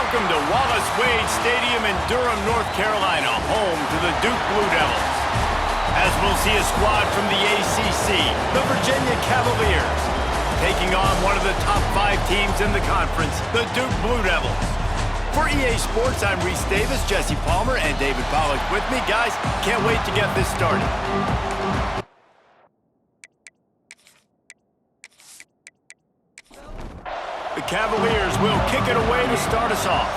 Welcome to Wallace Wade Stadium in Durham, North Carolina, home to the Duke Blue Devils. As we'll see a squad from the ACC, the Virginia Cavaliers, taking on one of the top 5 teams in the conference, the Duke Blue Devils. For EA Sports, I'm Reese Davis, Jesse Palmer, and David Pollack with me. Guys, can't wait to get this started. The Cavaliers will kick it away to start us off.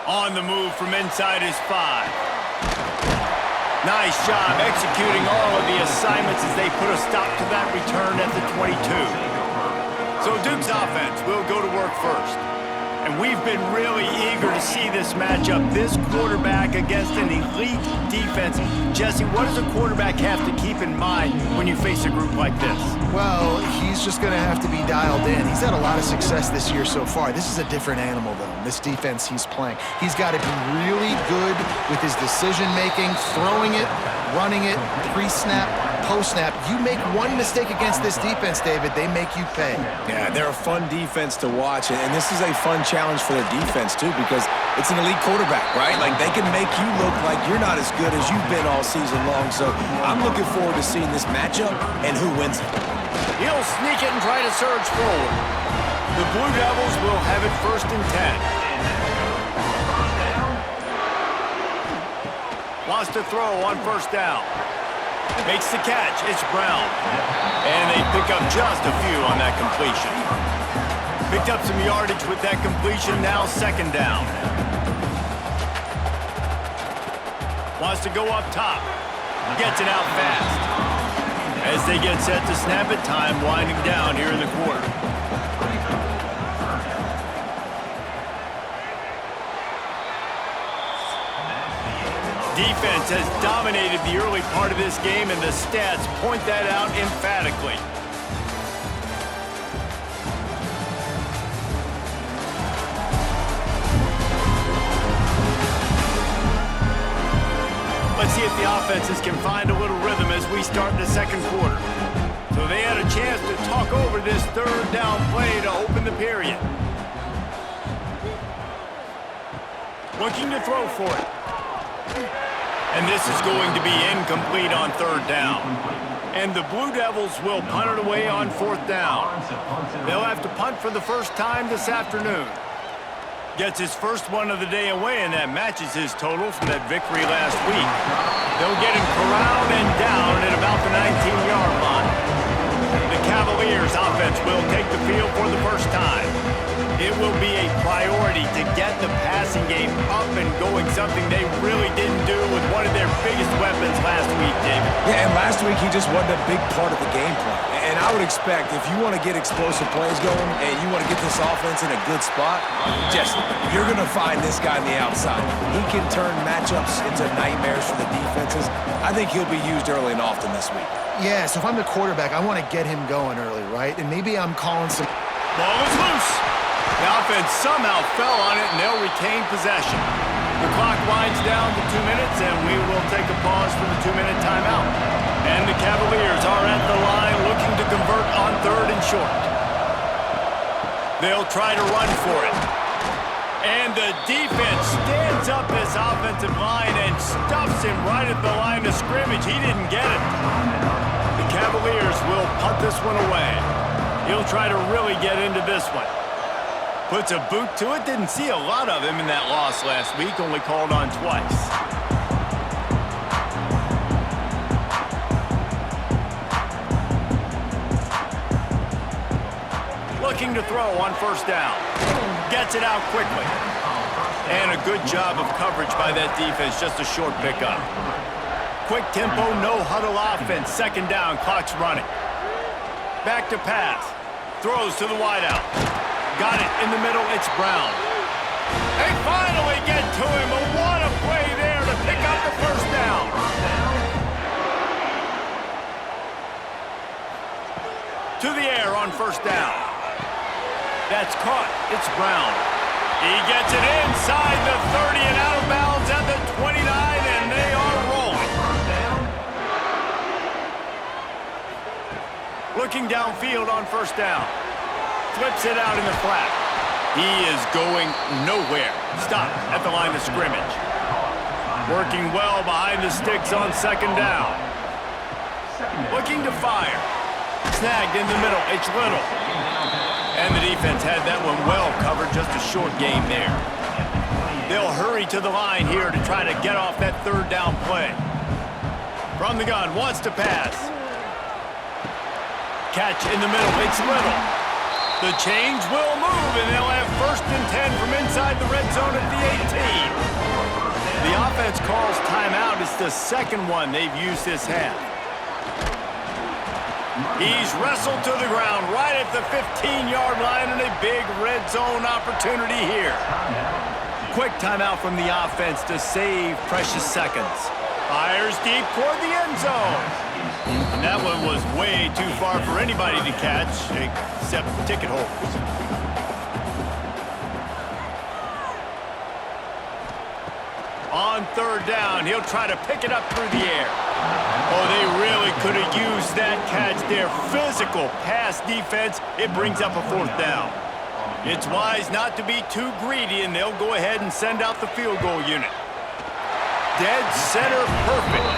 On the move from inside his 5. Nice job executing all of the assignments as they put a stop to that return at the 22. So Duke's offense will go to work first. And we've been really eager to see this matchup, this quarterback against an elite defense. Jesse, what does a quarterback have to keep in mind when you face a group like this? Well, he's just going to have to be dialed in. He's had a lot of success this year so far. This is a different animal, though, this defense he's playing. He's got to be really good with his decision-making, throwing it, running it, pre-snap, post-snap. You make one mistake against this defense, David, they make you pay. Yeah, they're a fun defense to watch, and this is a fun challenge for their defense, too, because it's an elite quarterback, right? Like, they can make you look like you're not as good as you've been all season long, so I'm looking forward to seeing this matchup and who wins it. He'll sneak it and try to surge forward. The Blue Devils will have it 1st and 10. Wants to throw on 1st down. Makes the catch. It's Brown. And they pick up just a few on that completion. Picked up some yardage with that completion. Now 2nd down. Wants to go up top. Gets it out fast. As they get set to snap it, time winding down here in the quarter. Defense has dominated the early part of this game, and the stats point that out emphatically. Let's see if the offenses can find a little rhythm as we start the 2nd quarter. So they had a chance to talk over this 3rd down play to open the period. Looking to throw for it. And this is going to be incomplete on 3rd down. And the Blue Devils will punt it away on 4th down. They'll have to punt for the first time this afternoon. Gets his first one of the day away, and that matches his total from that victory last week. They'll get him corralled and down at about the 19-yard line. The Cavaliers' offense will take the field for the first time. It will be a priority to get the passing game up and going, something they really didn't do with one of their biggest weapons last week, David. Yeah, and last week he just wasn't a big part of the game plan. And I would expect if you want to get explosive plays going and you want to get this offense in a good spot, Jesse, you're going to find this guy on the outside. He can turn matchups into nightmares for the defenses. I think he'll be used early and often this week. Yeah, so if I'm the quarterback, I want to get him going early, right? And maybe I'm calling some... Ball is loose. The offense somehow fell on it, and they'll retain possession. The clock winds down to 2 minutes, and we will take a pause for the 2-minute timeout. And the Cavaliers are at the line looking to convert on 3rd and short. They'll try to run for it. And the defense stands up this offensive line and stuffs him right at the line of scrimmage. He didn't get it. The Cavaliers will punt this one away. He'll try to really get into this one. Puts a boot to it. Didn't see a lot of him in that loss last week. Only called on twice. Looking to throw on 1st down. Gets it out quickly. And a good job of coverage by that defense. Just a short pickup. Quick tempo, no huddle offense. 2nd down, clock's running. Back to pass. Throws to the wideout. Got it in the middle, it's Brown. They finally get to him, but what a play there to pick up the 1st down. To the air on 1st down. That's caught, it's Brown. He gets it inside the 30 and out of bounds at the 29, and they are rolling. Looking downfield on first down. Flips it out in the flat. He is going nowhere. Stop at the line of scrimmage. Working well behind the sticks on second down. Looking to fire. Snagged in the middle. It's Little. And the defense had that one well covered. Just a short game there. They'll hurry to the line here to try to get off that third down play. From the gun, wants to pass. Catch in the middle. It's Little. The change will move, and they'll have 1st and 10 from inside the red zone at the 18. The offense calls timeout. It's the second one they've used this half. He's wrestled to the ground right at the 15-yard line, and a big red zone opportunity here. Quick timeout from the offense to save precious seconds. Fires deep toward the end zone. And that one was way too far for anybody to catch, except ticket holders. On third down, he'll try to pick it up through the air. Oh, they really could have used that catch there. Physical pass defense, it brings up a 4th down. It's wise not to be too greedy, and they'll go ahead and send out the field goal unit. Dead center perfect.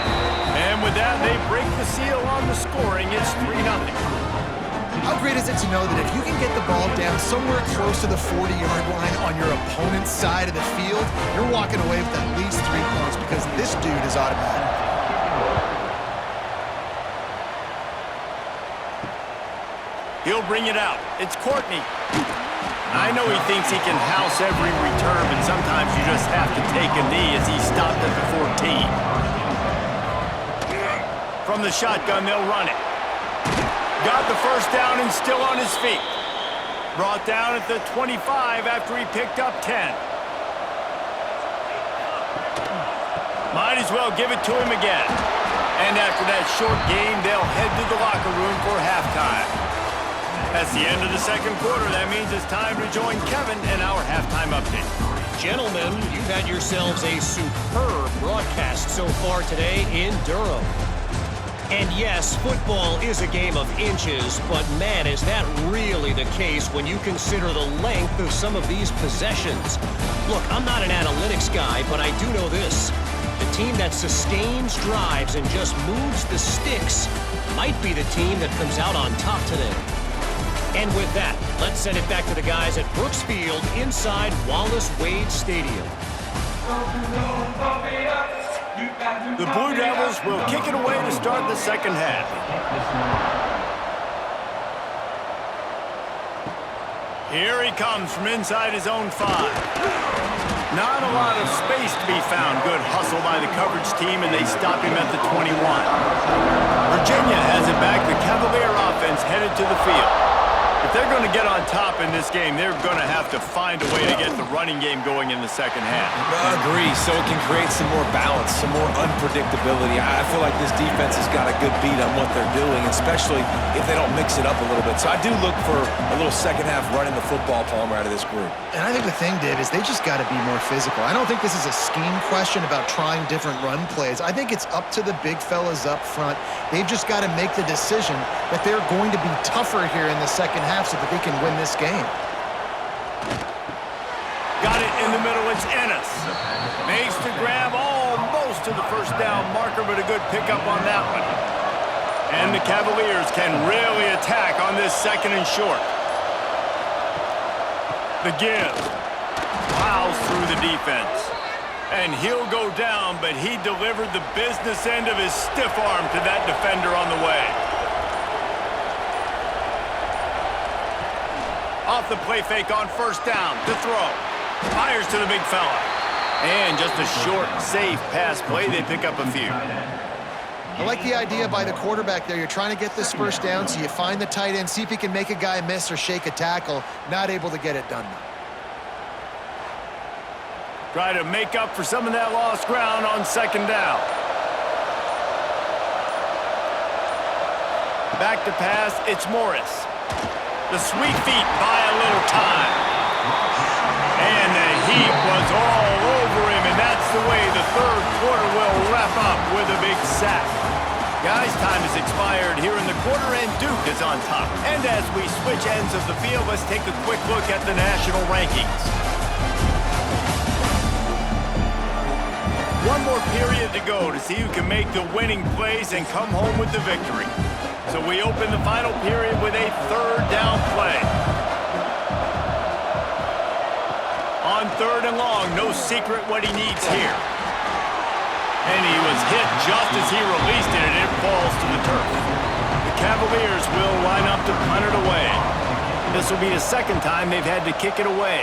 And with that, they break the seal on the scoring. It's 3-0. How great is it to know that if you can get the ball down somewhere close to the 40-yard line on your opponent's side of the field, you're walking away with at least 3 points because this dude is automatic. He'll bring it out. It's Courtney. I know he thinks he can house every return, but sometimes you just have to take a knee as he stopped at the 14. From the shotgun, they'll run it. Got the 1st down and still on his feet. Brought down at the 25 after he picked up 10. Might as well give it to him again. And after that short game, they'll head to the locker room for halftime. That's the end of the second quarter. That means it's time to join Kevin in our halftime update. Gentlemen, you've had yourselves a superb broadcast so far today in Durham. And yes, football is a game of inches, but man, is that really the case when you consider the length of some of these possessions. Look, I'm not an analytics guy, but I do know this. The team that sustains drives and just moves the sticks might be the team that comes out on top today. And with that, let's send it back to the guys at Brooks Field inside Wallace Wade Stadium. The Blue Devils will kick it away to start the second half. Here he comes from inside his own 5. Not a lot of space to be found. Good hustle by the coverage team, and they stop him at the 21. Virginia has it back. The Cavalier offense headed to the field. If they're going to get on top in this game, they're going to have to find a way to get the running game going in the second half. I agree, so it can create some more balance, some more unpredictability. I feel like this defense has got a good beat on what they're doing, especially if they don't mix it up a little bit. So I do look for a little second half running the football, Palmer, out of this group. And I think the thing, Dave, is they just got to be more physical. I don't think this is a scheme question about trying different run plays. I think it's up to the big fellas up front. They've just got to make the decision that they're going to be tougher here in the second half so that they can win this game. Got it in the middle. It's Ennis. Makes the grab almost to the first down marker, but a good pickup on that one. And the Cavaliers can really attack on this second and short. The give. Plows through the defense. And he'll go down, but he delivered the business end of his stiff arm to that defender on the way. Off the play fake on first down to throw. Fires to the big fella. And just a short, safe pass play. They pick up a few. I like the idea by the quarterback there. You're trying to get this first down, so you find the tight end, see if he can make a guy miss or shake a tackle. Not able to get it done. Try to make up for some of that lost ground on second down. Back to pass, it's Morris. The sweet feet buy a little time. And the heat was all over him, and that's the way the third quarter will wrap up with a big sack. Guys, time has expired here in the quarter, and Duke is on top. And as we switch ends of the field, let's take a quick look at the national rankings. One more period to go to see who can make the winning plays and come home with the victory. So we open the final period with a third down play. On third and long, no secret what he needs here. And he was hit just as he released it, and it falls to the turf. The Cavaliers will line up to punt it away. This will be the second time they've had to kick it away.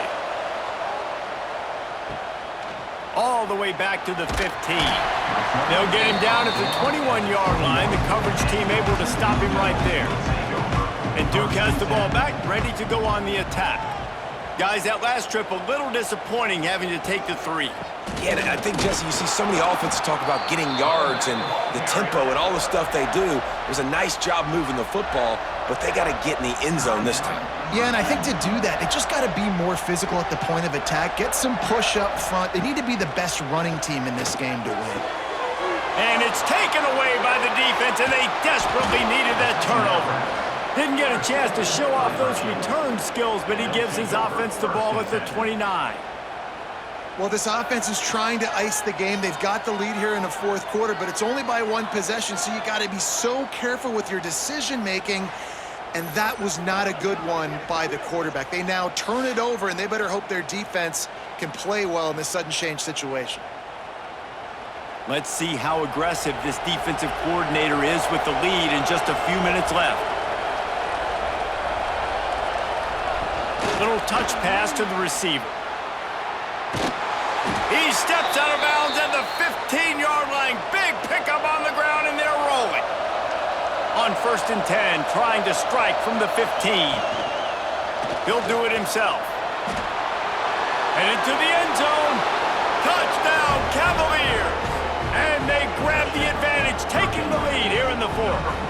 All the way back to the 15. They'll get him down at the 21-yard line. The coverage team able to stop him right there. And Duke has the ball back, ready to go on the attack. Guys, that last trip a little disappointing having to take the 3. Yeah, and I think, Jesse, you see so many offenses talk about getting yards and the tempo and all the stuff they do. It was a nice job moving the football, but they got to get in the end zone this time. Yeah, and I think to do that, they just got to be more physical at the point of attack, get some push up front. They need to be the best running team in this game to win. And it's taken away by the defense, and they desperately needed that turnover. Didn't get a chance to show off those return skills, but he gives his offense the ball at the 29. Well, this offense is trying to ice the game. They've got the lead here in the fourth quarter, but it's only by one possession, so you got to be so careful with your decision-making, and that was not a good one by the quarterback. They now turn it over, and they better hope their defense can play well in this sudden change situation. Let's see how aggressive this defensive coordinator is with the lead in just a few minutes left. Little touch pass to the receiver. He steps out of bounds at the 15-yard line. Big pickup on the ground, and they're rolling. On 1st and 10, trying to strike from the 15. He'll do it himself. And into the end zone. Touchdown, Cavaliers. And they grab the advantage, taking the lead here in the fourth.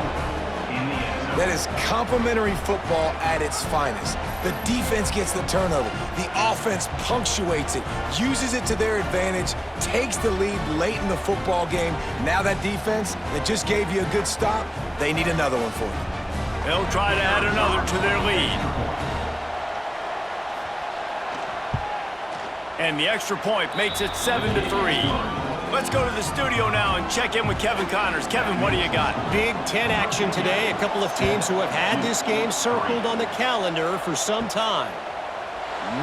That is complimentary football at its finest. The defense gets the turnover. The offense punctuates it, uses it to their advantage, takes the lead late in the football game. Now that defense that just gave you a good stop, they need another one for you. They'll try to add another to their lead. And the extra point makes it 7-3. Let's go to the studio now and check in with Kevin Connors. Kevin, what do you got? Big Ten action today. A couple of teams who have had this game circled on the calendar for some time.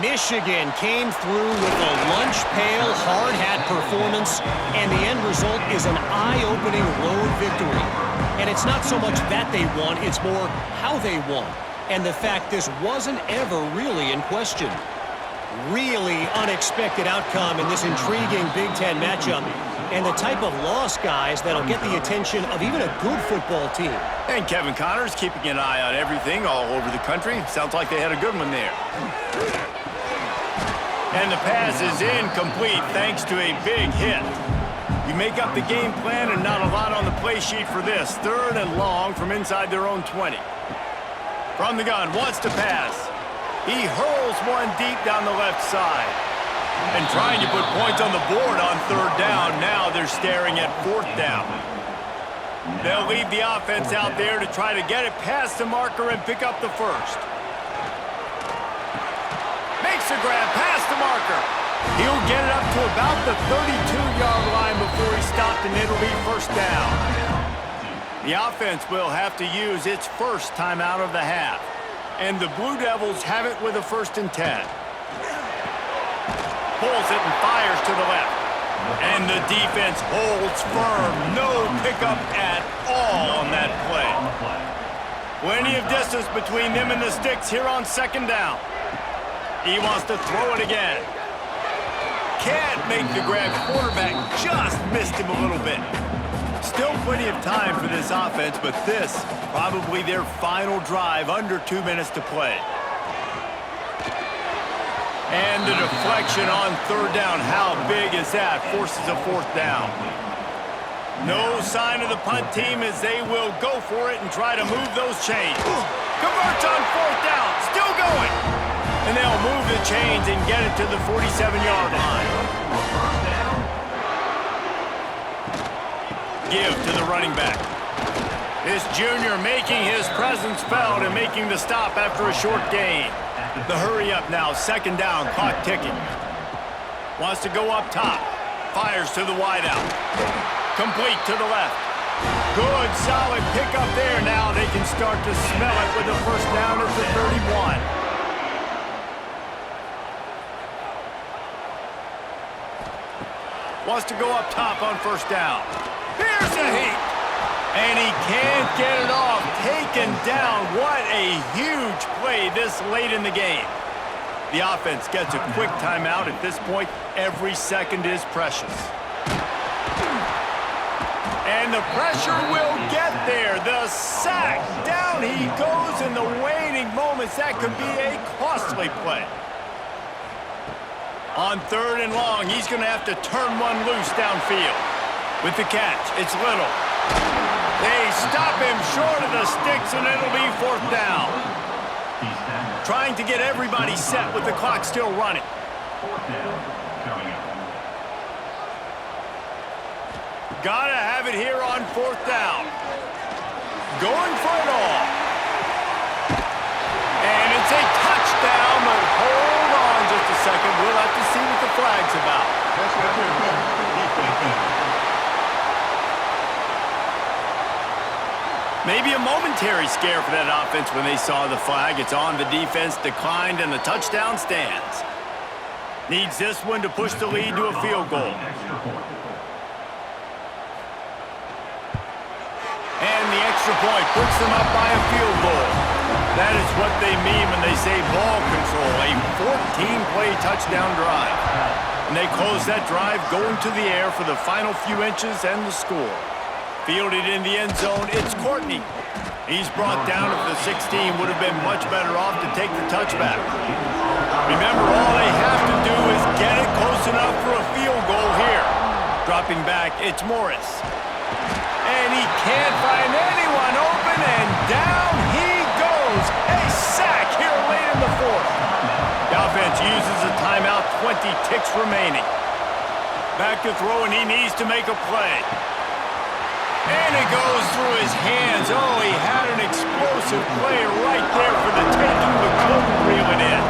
Michigan came through with a lunch pail, hard hat performance, and the end result is an eye-opening road victory. And it's not so much that they won, it's more how they won, and the fact this wasn't ever really in question. Really unexpected outcome in this intriguing Big Ten matchup, and the type of loss, guys, that'll get the attention of even a good football team. And Kevin Connors keeping an eye on everything all over the country. Sounds like they had a good one there. And the pass is incomplete thanks to a big hit. You make up the game plan and not a lot on the play sheet for this. 3rd and long from inside their own 20. From the gun, wants to pass. He hurls one deep down the left side. And trying to put points on the board on 3rd down. Now they're staring at 4th down. They'll leave the offense out there to try to get it past the marker and pick up the first. Makes a grab past the marker. He'll get it up to about the 32-yard line before he stopped, and it'll be 1st down. The offense will have to use its first timeout of the half. And the Blue Devils have it with a 1st and 10. Pulls it and fires to the left. And the defense holds firm. No pickup at all on that play. Plenty of distance between them and the sticks here on 2nd down. He wants to throw it again. Can't make the grab. Quarterback just missed him a little bit. Still plenty of time for this offense, but this probably their final drive, under 2 minutes to play. And the deflection on 3rd down. How big is that? Forces a 4th down. No sign of the punt team as they will go for it and try to move those chains. Converts on 4th down. Still going. And they'll move the chains and get it to the 47-yard line. Give to the running back. This junior making his presence felt and making the stop after a short gain. The hurry up now, second down, clock ticking. Wants to go up top. Fires to the wideout. Complete to the left. Good, solid pickup there. Now they can start to smell it with a first down at the 31. Wants to go up top on first down. Here's a heat. And he can't get it off. Taken down. What a huge play this late in the game. The offense gets a quick timeout. At this point, every second is precious. And the pressure will get there. The sack. Down he goes in the waning moments. That could be a costly play. On third and long, he's going to have to turn one loose downfield. With the catch, it's Little. They stop him short of the sticks, and it'll be fourth down. Trying to get everybody set with the clock still running. Gotta have it here on fourth down. Going for it all. And it's a touchdown, but hold on just a second. We'll have to see what the flag's about. Maybe a momentary scare for that offense when they saw the flag. It's on, the defense declined, and the touchdown stands. Needs this one to push the lead to a field goal. And the extra point puts them up by a field goal. That is what they mean when they say ball control, a 14-play touchdown drive. And they close that drive going to the air for the final few inches and the score. Fielded in the end zone, it's Courtney. He's brought down at the 16, would have been much better off to take the touchback. Remember, all they have to do is get it close enough for a field goal here. Dropping back, it's Morris. And he can't find anyone open, and down he goes. A sack here late in the fourth. The offense uses a timeout, 20 ticks remaining. Back to throw, and he needs to make a play. And it goes through his hands. Oh, he had an explosive play right there for the taking, but couldn't reel it in.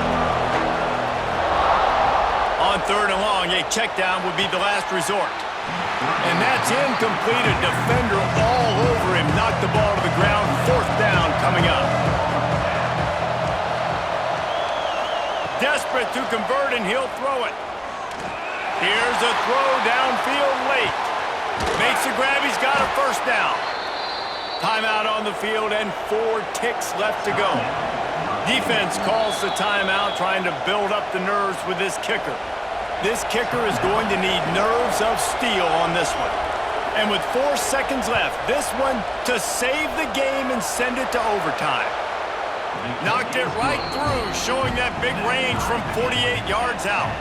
On third and long, a check down would be the last resort. And that's incomplete. A defender all over him. Knocked the ball to the ground. Fourth down coming up. Desperate to convert, and he'll throw it. Here's a throw downfield late. Makes a grab. He's got a first down. Timeout on the field and 4 ticks left to go. Defense calls the timeout, trying to build up the nerves with this kicker. This kicker is going to need nerves of steel on this one. And with 4 seconds left, this one to save the game and send it to overtime. Knocked it right through, showing that big range from 48 yards out.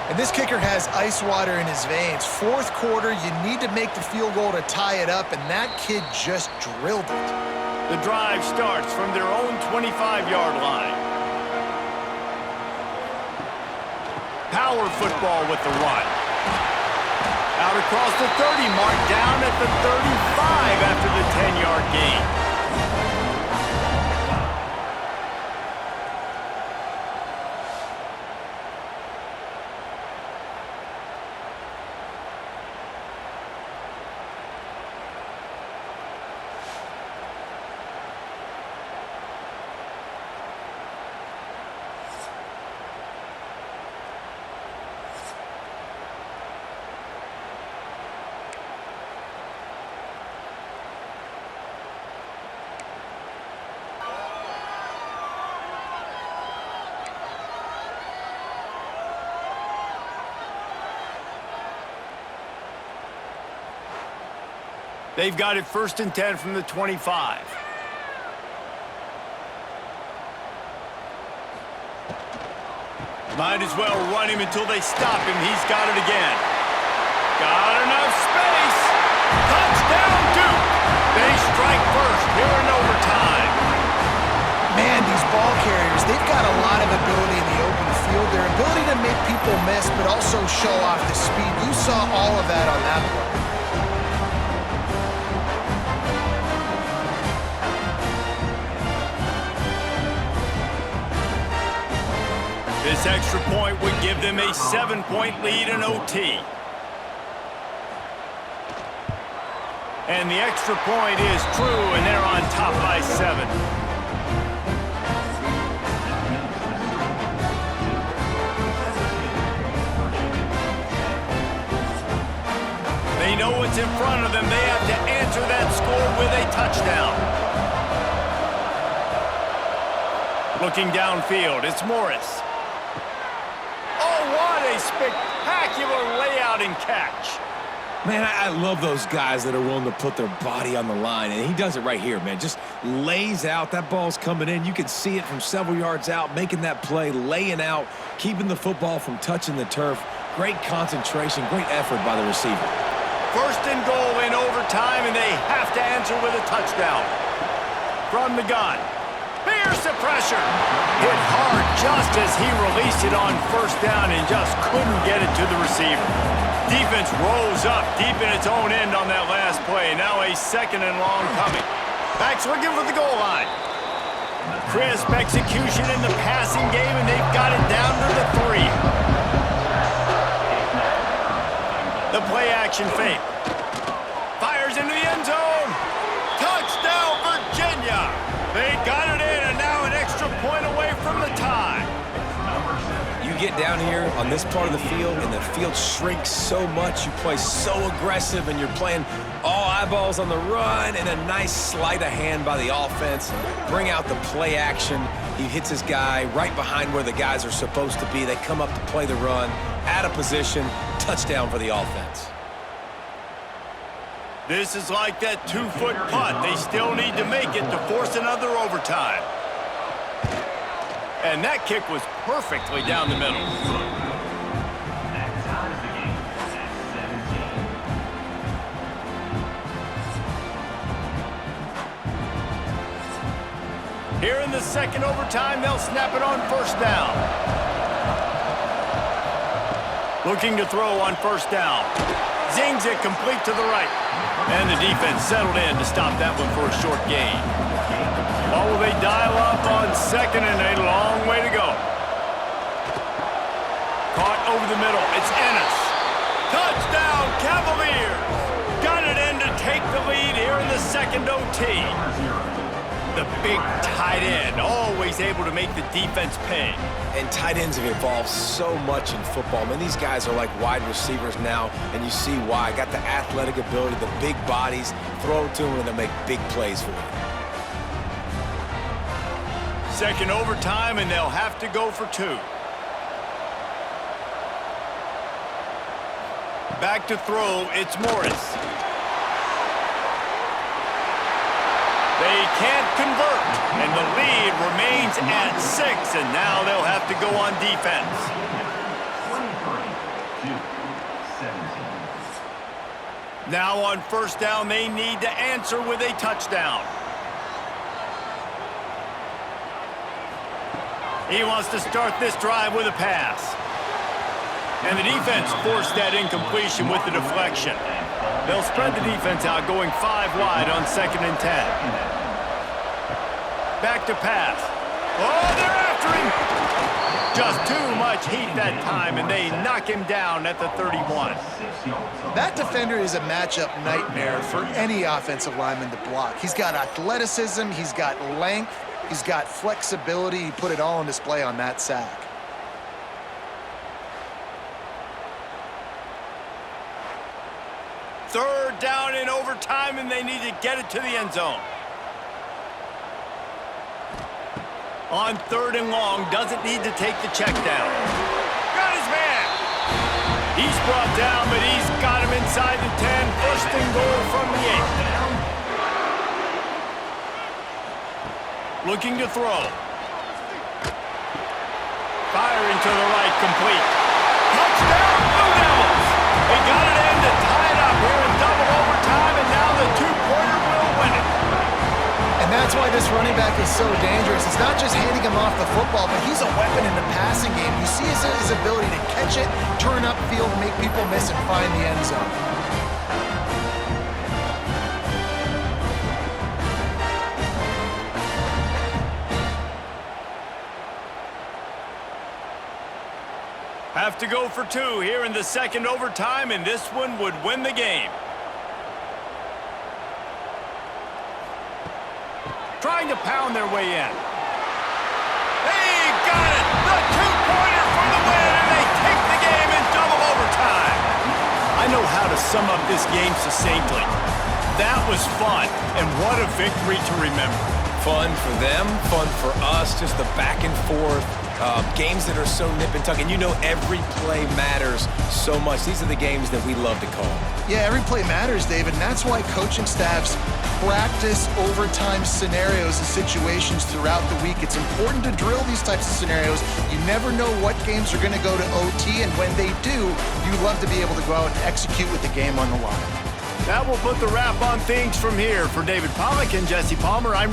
And this kicker has ice water in his veins. Fourth quarter, you need to make the field goal to tie it up, and that kid just drilled it. The drive starts from their own 25-yard line. Power football with the run. Out across the 30 mark, down at the 35 after the 10-yard gain. They've got it first and 10 from the 25. Might as well run him until they stop him. He's got it again. Got enough space. Touchdown, Duke. They strike first here in overtime. Man, these ball carriers, they've got a lot of ability in the open field. Their ability to make people miss, but also show off the speed. You saw all of that on that play. This extra point would give them a 7-point lead in OT. And the extra point is true, and they're on top by 7. They know what's in front of them. They have to answer that score with a touchdown. Looking downfield, it's Morris. Oh, what a spectacular layout and catch. Man, I love those guys that are willing to put their body on the line, and he does it right here, man. Just lays out. That ball's coming in. You can see it from several yards out, making that play, laying out, keeping the football from touching the turf. Great concentration, great effort by the receiver. First and goal in overtime, and they have to answer with a touchdown. From the gun. Here's the pressure. Hit hard just as he released it on first down and just couldn't get it to the receiver. Defense rose up deep in its own end on that last play. Now a 2nd and long coming. Backs looking for the goal line. Crisp execution in the passing game, and they've got it down to the 3. The play action fake. Fires into the end zone. Touchdown, Virginia. They got it in, and now an extra point away from the tie. You get down here on this part of the field, and the field shrinks so much. You play so aggressive, and you're playing all eyeballs on the run, and a nice sleight of hand by the offense. Bring out the play action. He hits his guy right behind where the guys are supposed to be. They come up to play the run, out of position, touchdown for the offense. This is like that 2-foot putt. They still need to make it to force another overtime. And that kick was perfectly down the middle. Here in the second overtime, they'll snap it on first down. Looking to throw on first down. Zings it complete to the right. And the defense settled in to stop that one for a short gain. Or will they dial up on 2nd and a long way to go? Caught over the middle. It's Ennis. Touchdown, Cavaliers! Got it in to take the lead here in the second OT. The big tight end, always able to make the defense pay. And tight ends have evolved so much in football. Man, these guys are like wide receivers now, and you see why. Got the athletic ability, the big bodies, throw it to them, and they'll make big plays for you. Second overtime, and they'll have to go for 2. Back to throw, it's Morris. They can't convert, and the lead remains at 6, and now they'll have to go on defense. 23-17. Now on first down, they need to answer with a touchdown. He wants to start this drive with a pass. And the defense forced that incompletion with the deflection. They'll spread the defense out, going 5 wide on 2nd and 10. Back to pass. Oh, they're after him! Just too much heat that time, and they knock him down at the 31. That defender is a matchup nightmare for any offensive lineman to block. He's got athleticism, he's got length, he's got flexibility. He put it all on display on that sack. Third down in overtime, and they need to get it to the end zone. On 3rd and long, doesn't need to take the check down. Got his man. He's brought down, but he's got him inside the 10. First and goal from the 8. Looking to throw. Firing to the right, complete. Touchdown, Blue Devils! They got it in to tie it up here in double overtime, and now the 2-pointer will win it. And that's why this running back is so dangerous. It's not just handing him off the football, but he's a weapon in the passing game. You see his ability to catch it, turn upfield, make people miss, and find the end zone. Have to go for two here in the second overtime, and this one would win the game. Trying to pound their way in. They got it! The two-pointer for the win, and they take the game in double overtime. I know how to sum up this game succinctly. That was fun, and what a victory to remember. Fun for them, fun for us, just the back and forth. Games that are so nip and tuck, and you know every play matters so much. These are the games that we love to call. Yeah, every play matters, David, and that's why coaching staffs practice overtime scenarios and situations throughout the week. It's important to drill these types of scenarios. You never know what games are going to go to OT, and when they do, you love to be able to go out and execute with the game on the line. That will put the wrap on things from here. For David Pollack and Jesse Palmer, I'm